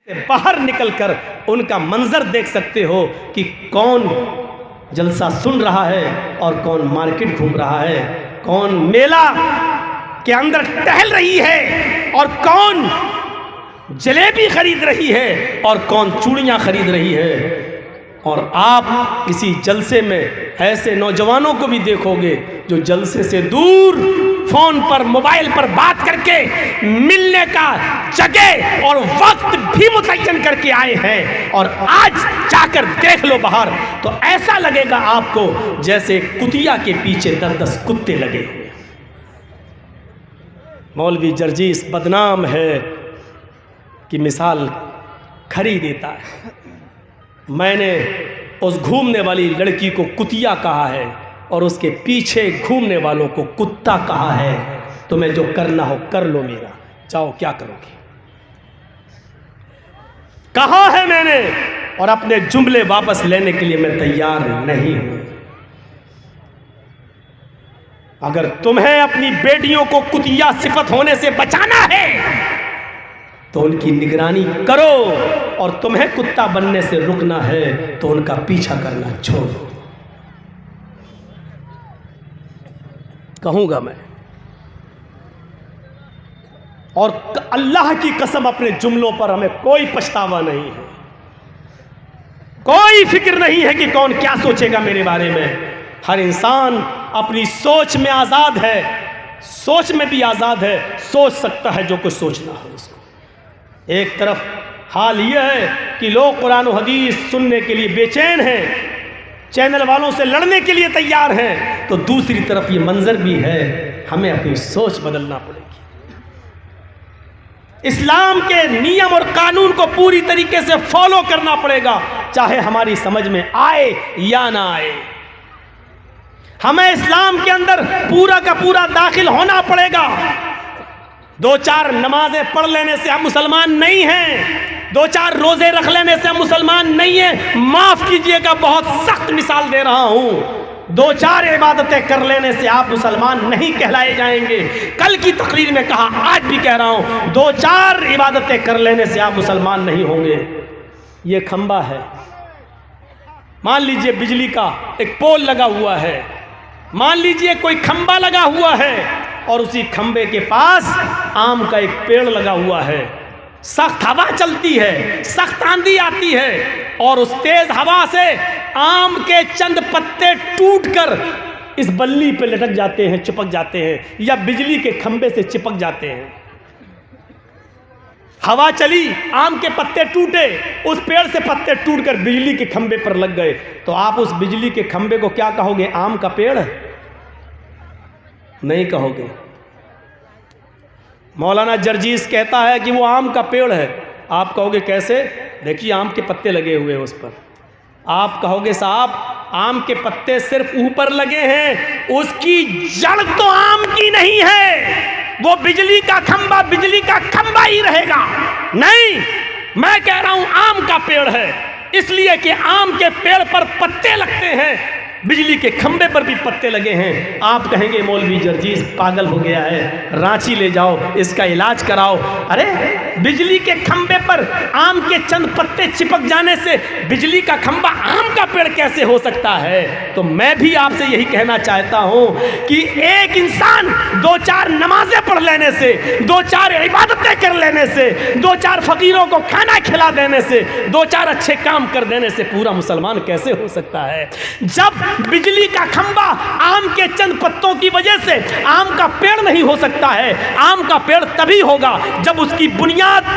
باہر نکل کر ان کا منظر دیکھ سکتے ہو کہ کون جلسہ سن رہا ہے اور کون مارکیٹ گھوم رہا ہے، کون میلہ کے اندر ٹہل رہی ہے اور کون جلیبی خرید رہی ہے اور کون چوڑیاں خرید رہی ہے۔ اور آپ کسی جلسے میں ایسے نوجوانوں کو بھی دیکھو گے جو جلسے سے دور فون پر موبائل پر بات کر کے ملنے کا جگہ اور وقت بھی متعین کر کے آئے ہیں، اور آج جا کر دیکھ لو باہر تو ایسا لگے گا آپ کو جیسے کتیا کے پیچھے 10 کتے لگے ہوئے۔ مولوی جرجیس بدنام ہے کہ مثال کھری دیتا ہے۔ میں نے اس گھومنے والی لڑکی کو کتیا کہا ہے اور اس کے پیچھے گھومنے والوں کو کتا کہا ہے۔ تمہیں جو کرنا ہو کر لو، میرا چاہو کیا کرو گے، کہا ہے میں نے، اور اپنے جملے واپس لینے کے لیے میں تیار نہیں ہوں۔ اگر تمہیں اپنی بیٹیوں کو کتیا صفت ہونے سے بچانا ہے تو ان کی نگرانی کرو، اور تمہیں کتا بننے سے رکنا ہے تو ان کا پیچھا کرنا چھوڑو۔ کہوں گا میں، اور اللہ کی قسم اپنے جملوں پر ہمیں کوئی پچھتاوا نہیں ہے، کوئی فکر نہیں ہے کہ کون کیا سوچے گا میرے بارے میں۔ ہر انسان اپنی سوچ میں آزاد ہے، سوچ میں بھی آزاد ہے، سوچ سکتا ہے جو کچھ سوچنا ہو اس کو۔ ایک طرف حال یہ ہے کہ لوگ قرآن و حدیث سننے کے لیے بے چین ہیں، چینل والوں سے لڑنے کے لیے تیار ہیں، تو دوسری طرف یہ منظر بھی ہے، ہمیں اپنی سوچ بدلنا پڑے گی۔ اسلام کے نیم اور قانون کو پوری طریقے سے فالو کرنا پڑے گا، چاہے ہماری سمجھ میں آئے یا نہ آئے۔ ہمیں اسلام کے اندر پورا کا پورا داخل ہونا پڑے گا۔ 2-4 نمازیں پڑھ لینے سے ہم مسلمان نہیں ہیں، 2-4 روزے رکھ لینے سے ہم مسلمان نہیں ہیں۔ معاف کیجئے گا، بہت سخت مثال دے رہا ہوں، 2-4 عبادتیں کر لینے سے آپ مسلمان نہیں کہلائے جائیں گے۔ کل کی تقریر میں کہا، آج بھی کہہ رہا ہوں، 2-4 عبادتیں کر لینے سے آپ مسلمان نہیں ہوں گے۔ یہ کھمبا ہے، مان لیجئے بجلی کا ایک پول لگا ہوا ہے، مان لیجئے کوئی کھمبا لگا ہوا ہے، اور اسی کھمبے کے پاس آم کا ایک پیڑ لگا ہوا ہے۔ سخت ہوا چلتی ہے، سخت آندھی آتی ہے، اور اس تیز ہوا سے آم کے چند پتے ٹوٹ کر اس بلی پہ لٹک جاتے ہیں، چپک جاتے ہیں، یا بجلی کے کھمبے سے چپک جاتے ہیں۔ ہوا چلی، آم کے پتے ٹوٹے، اس پیڑ سے پتے ٹوٹ کر بجلی کے کھمبے پر لگ گئے، تو آپ اس بجلی کے کھمبے کو کیا کہو گے؟ آم کا پیڑ نہیں کہو گے۔ مولانا جرجیس کہتا ہے کہ وہ آم کا پیڑ ہے، آپ کہو گے کیسے؟ دیکھیے آم کے پتے لگے ہوئے اس پر، آپ کہو گے صاحب آم کے پتے صرف اوپر لگے ہیں، اس کی جڑ تو آم کی نہیں ہے، وہ بجلی کا کھمبا ہی رہے گا۔ نہیں، میں کہہ رہا ہوں آم کا پیڑ ہے، اس لیے کہ آم کے پیڑ پر پتے لگتے ہیں، بجلی کے کھمبے پر بھی پتے لگے ہیں۔ آپ کہیں گے مولوی جرجیس پاگل ہو گیا ہے، رانچی لے جاؤ، اس کا علاج کراؤ۔ ارے بجلی کے کھمبے پر آم کے چند پتے چپک جانے سے بجلی کا کھمبا آم کا پیڑ کیسے ہو سکتا ہے؟ تو میں بھی آپ سے یہی کہنا چاہتا ہوں کہ ایک انسان 2-4 نمازیں پڑھ لینے سے، 2-4 عبادتیں کر لینے سے، 2-4 فقیروں کو کھانا کھلا دینے سے، 2-4 اچھے کام کر دینے سے پورا مسلمان کیسے ہو سکتا ہے؟ جب بجلی کا کھمبا آم کے چند پتوں کی وجہ سے آم کا پیڑ نہیں ہو سکتا ہے، آم کا پیڑ تبھی ہوگا جب اس کی بنیاد،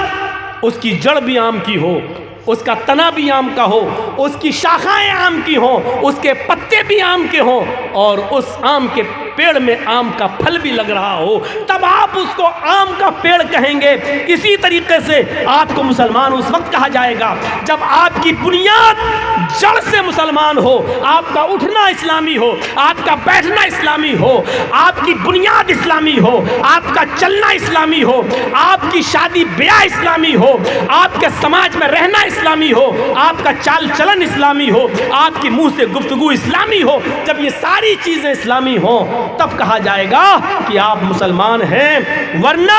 اس کی جڑ بھی آم کی ہو، اس کا تنا بھی آم کا ہو، اس کی شاخائیں آم کی ہوں، اس کے پتے بھی آم کے ہوں، اور اس آم کے پیڑ میں آم کا پھل بھی لگ رہا ہو، تب آپ اس کو آم کا پیڑ کہیں گے۔ اسی طریقے سے آپ کو مسلمان اس وقت کہا جائے گا جب آپ کی بنیاد جڑ سے مسلمان ہو، آپ کا اٹھنا اسلامی ہو، آپ کا بیٹھنا اسلامی ہو، آپ کی بنیاد اسلامی ہو، آپ کا چلنا اسلامی ہو، آپ کی شادی بیاہ اسلامی ہو، آپ کے سماج میں رہنا اسلامی ہو، آپ کا چال چلن اسلامی ہو، آپ کی منہ سے گفتگو اسلامی ہو۔ جب یہ ساری چیزیں اسلامی ہوں تب کہا جائے گا کہ آپ مسلمان ہیں، ورنہ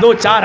2-4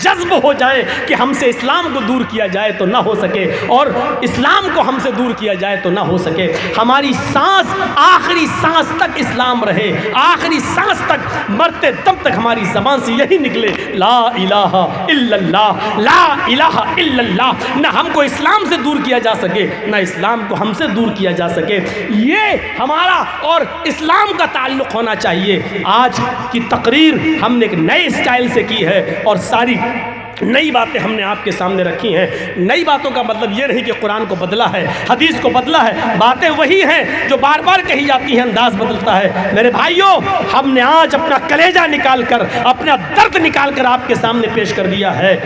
جذب ہو جائیں کہ ہم سے اسلام کو دور کیا جائے تو نہ ہو سکے اور اسلام کو ہم سے دور کیا جائے تو نہ ہو سکے. ہماری سانس آخری سانس تک اسلام رہے, آخری سانس تک, مرتے دم تک ہماری زبان سے یہی نکلے لا الہ الا اللہ, لا الہ الا اللہ. نہ ہم کو اسلام سے دور کیا جا سکے, نہ اسلام کو ہم سے دور کیا جا سکے. یہ ہمارا اور اسلام کا تعلق ہونا چاہیے. آج کی تقریر ہم نے ایک نئے اسٹائل سے کی ہے اور ساری نئی باتیں ہم نے آپ کے سامنے رکھی ہیں. نئی باتوں کا مطلب یہ نہیں کہ قرآن کو بدلا ہے, حدیث کو بدلا ہے, باتیں وہی ہیں جو بار بار کہی جاتی ہیں, انداز بدلتا ہے. میرے بھائیوں, ہم نے آج اپنا کلیجہ نکال کر, اپنا درد نکال کر آپ کے سامنے پیش کر دیا ہے.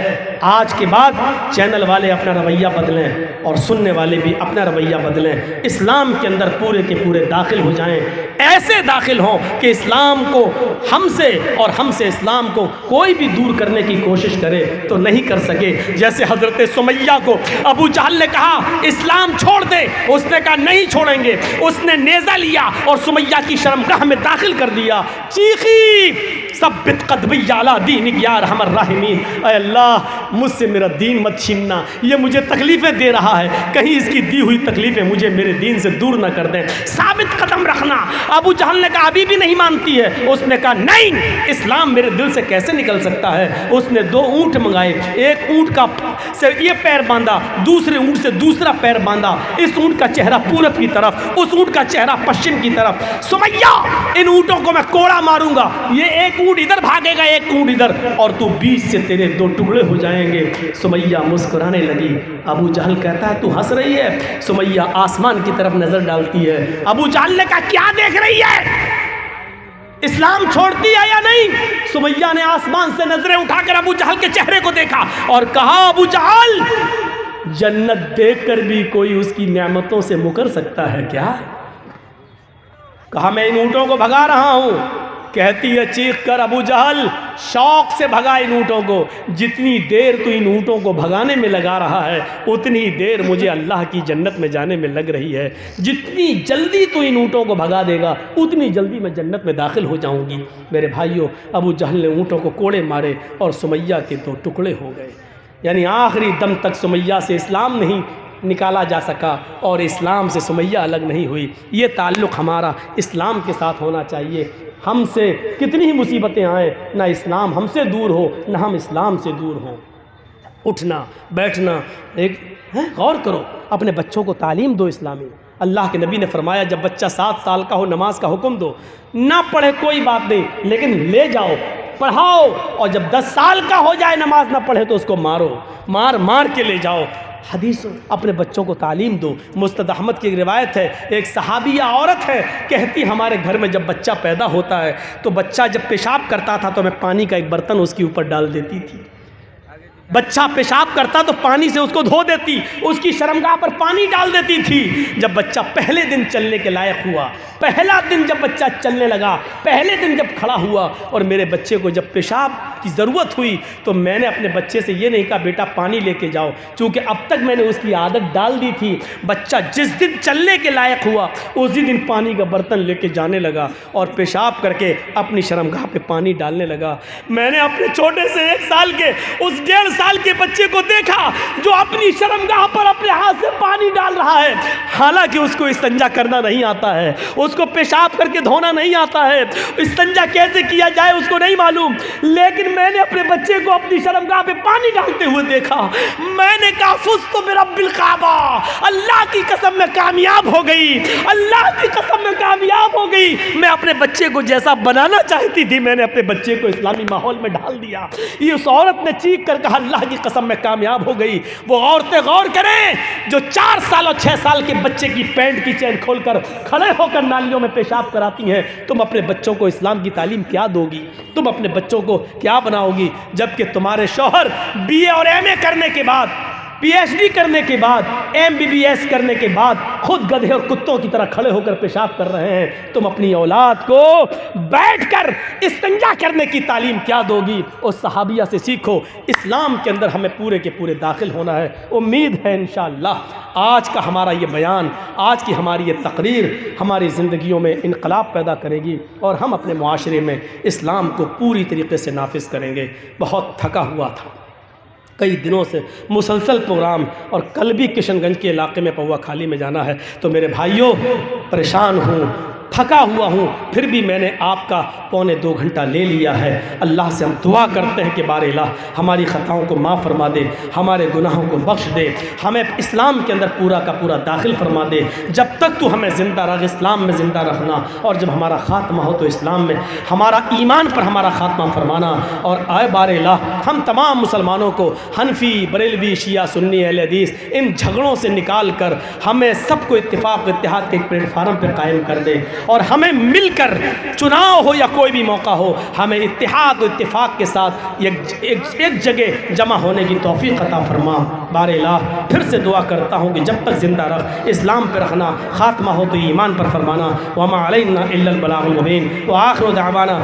آج کے بعد چینل والے اپنا رویہ بدلیں اور سننے والے بھی اپنا رویہ بدلیں. اسلام کے اندر پورے کے پورے داخل ہو جائیں, ایسے داخل ہوں کہ اسلام کو ہم سے اور ہم سے اسلام کو کوئی بھی دور کرنے کی کوشش کرے تو نہیں کر سکے. جیسے حضرت سمیہ کو ابو جہل نے کہا اسلام چھوڑ دے, اس نے کہا نہیں چھوڑیں گے. اس نے نیزہ لیا اور سمیہ کی شرمگاہ میں داخل کر دیا. چیخی ثبت قدمی علی دینک یا ارحم الراحمین, اے اللہ مجھ سے میرا دین مت چھیننا, یہ مجھے تکلیفیں دے رہا ہے, کہیں اس کی دی ہوئی تکلیفیں مجھے میرے دین سے دور نہ کر دیں. ثابت قدم رکھنا. ابو جہل نے کہا ابھی بھی نہیں مانتی ہے. اس نے کہا نہیں, اسلام میرے دل سے کیسے نکل سکتا ہے. اس نے 2 اونٹ منگائے, ایک اونٹ کا سے یہ پیر باندھا, دوسرے اونٹ سے دوسرا پیر باندھا. اس اونٹ کا چہرہ پورب کی طرف, اس اونٹ کا چہرہ پشچم کی طرف. سمیہ ان اونٹوں کو میں کوڑا ماروں گا, یہ ایک اونٹ ادھر بھاگے گا, ایک اونٹ ادھر, اور تو بیچ سے تیرے 2 ٹکڑے ہو جائیں گے. سمیہ مسکرانے لگی. ابو جہل کہتا ہے تو ہنس رہی ہے. سمیہ آسمان کی طرف نظر ڈالتی ہے. ابو جہل نے کہا کیا دیکھ رہی ہے, اسلام چھوڑتی ہے یا نہیں؟ سمیہ نے آسمان سے نظریں اٹھا کر ابو جہل کے چہرے کو دیکھا اور کہا ابو جہل جنت دیکھ کر بھی کوئی اس کی نعمتوں سے مکر سکتا ہے کیا؟ کہا میں ان اونٹوں کو بھگا رہا ہوں. کہتی ہے چیخ کر ابو جہل شوق سے بھگا ان اونٹوں کو. جتنی دیر تو ان اونٹوں کو بھگانے میں لگا رہا ہے اتنی دیر مجھے اللہ کی جنت میں جانے میں لگ رہی ہے. جتنی جلدی تو ان اونٹوں کو بھگا دے گا اتنی جلدی میں جنت میں داخل ہو جاؤں گی. میرے بھائیوں, ابو جہل نے اونٹوں کو کوڑے مارے اور سمیہ کے 2 ٹکڑے ہو گئے. یعنی آخری دم تک سمیہ سے اسلام نہیں نکالا جا سکا اور اسلام سے سمیہ الگ نہیں ہوئی. یہ تعلق ہمارا اسلام کے ساتھ ہونا چاہیے. ہم سے کتنی ہی مصیبتیں آئیں, نہ اسلام ہم سے دور ہو نہ ہم اسلام سے دور ہوں. اٹھنا بیٹھنا, ایک غور کرو, اپنے بچوں کو تعلیم دو اسلامی. اللہ کے نبی نے فرمایا جب بچہ 7 سال کا ہو نماز کا حکم دو. نہ پڑھے کوئی بات نہیں, لیکن لے جاؤ پڑھاؤ, اور جب 10 سال کا ہو جائے نماز نہ پڑھے تو اس کو مارو, مار کے لے جاؤ. حدیث اپنے بچوں کو تعلیم دو. مستد احمد کی ایک روایت ہے, ایک صحابیہ عورت ہے, کہتی ہمارے گھر میں جب بچہ پیدا ہوتا ہے تو بچہ جب پیشاب کرتا تھا تو میں پانی کا ایک برتن اس کے اوپر ڈال دیتی تھی. بچہ پیشاب کرتا تو پانی سے اس کو دھو دیتی, اس کی شرمگاہ پر پانی ڈال دیتی تھی. جب بچہ پہلے دن چلنے کے لائق ہوا, پہلا دن جب بچہ چلنے لگا, پہلے دن جب کھڑا ہوا اور میرے بچے کو جب پیشاب کی ضرورت ہوئی تو میں نے اپنے بچے سے یہ نہیں کہا بیٹا پانی لے کے جاؤ, چونکہ اب تک میں نے اس کی عادت ڈال دی تھی. بچہ جس دن چلنے کے لائق ہوا اسی دن پانی کا برتن لے کے جانے لگا اور پیشاب کر کے اپنی شرمگاہ پہ پانی ڈالنے لگا. میں نے اپنے چھوٹے سے 1 سال کے اس 1.5 سال کے بچے کو دیکھا جو اپنی شرمگاہ پر اپنے ہاتھ سے پانی ڈال رہا ہے, حالانکہ اس کو استنجا کرنا نہیں آتا ہے, اس کو پیشاب کر کے دھونا نہیں آتا ہے, استنجا کیسے کیا جائے اس کو نہیں معلوم, لیکن میں نے اپنے بچے کو اپنی شرمگاہ پہ پانی ڈالتے ہوئے دیکھا. میں نے کہا فزت برب الکعبہ, اللہ کی قسم میں کامیاب ہو گئی, اللہ کی قسم میں کامیاب ہو گئی. میں اپنے بچے کو جیسا بنانا چاہتی تھی میں نے اپنے بچے کو اسلامی ماحول میں ڈال دیا. یہ اس عورت نے چیخ کر کہا اللہ کی قسم میں کامیاب ہو گئی. وہ عورتیں غور کریں جو 4 سال اور 6 سال کے بچے کی پینٹ کی چین کھول کر کھڑے ہو کر نالیوں میں پیشاب کراتی ہیں. تم اپنے بچوں کو اسلام کی تعلیم کیا دو گی, تم اپنے بچوں کو کیا بناؤ گی, جبکہ تمہارے شوہر BA اور MA کرنے کے بعد PhD کرنے کے بعد MBBS کرنے کے بعد خود گدھے اور کتوں کی طرح کھڑے ہو کر پیشاب کر رہے ہیں، تم اپنی اولاد کو بیٹھ کر استنجا کرنے کی تعلیم کیا دو گی؟ اس صحابیہ سے سیکھو۔ اسلام کے اندر ہمیں پورے کے پورے داخل ہونا ہے۔ امید ہے انشاءاللہ آج کا ہمارا یہ بیان، آج کی ہماری یہ تقریر ہماری زندگیوں میں انقلاب پیدا کرے گی اور ہم اپنے معاشرے میں اسلام کو پوری طریقے سے نافذ کریں گے۔ بہت تھکا ہوا تھا، کئی دنوں سے مسلسل پروگرام، اور کل بھی کشن گنج کے علاقے میں پوا کھالی میں جانا ہے، تو میرے بھائیوں پریشان ہوں، تھکا ہوا ہوں، پھر بھی میں نے آپ کا 1.25 گھنٹہ لے لیا ہے۔ اللہ سے ہم دعا کرتے ہیں کہ بار الہ ہماری خطاؤں کو معاف فرما دے، ہمارے گناہوں کو بخش دے، ہمیں اسلام کے اندر پورا کا پورا داخل فرما دے۔ جب تک تو ہمیں زندہ رکھ، اسلام میں زندہ رکھنا، اور جب ہمارا خاتمہ ہو تو اسلام میں ہمارا ایمان پر ہمارا خاتمہ فرمانا۔ اور اے بار الہ ہم تمام مسلمانوں کو حنفی، بریلوی، شیعہ، سنی، اہل حدیث ان جھگڑوں سے نکال کر ہمیں سب کو اتفاق و اتحاد کے ایک پلیٹ فارم پہ قائم کر دے، اور ہمیں مل کر چناؤ ہو یا کوئی بھی موقع ہو، ہمیں اتحاد و اتفاق کے ساتھ ایک جگہ جمع ہونے کی توفیق عطا فرما۔ بار الہ پھر سے دعا کرتا ہوں کہ جب تک زندہ رکھ، اسلام پہ رکھنا، خاتمہ ہو تو ایمان پر فرمانا۔ وما علینا الا البلاغ المبین، وآخر دعوانا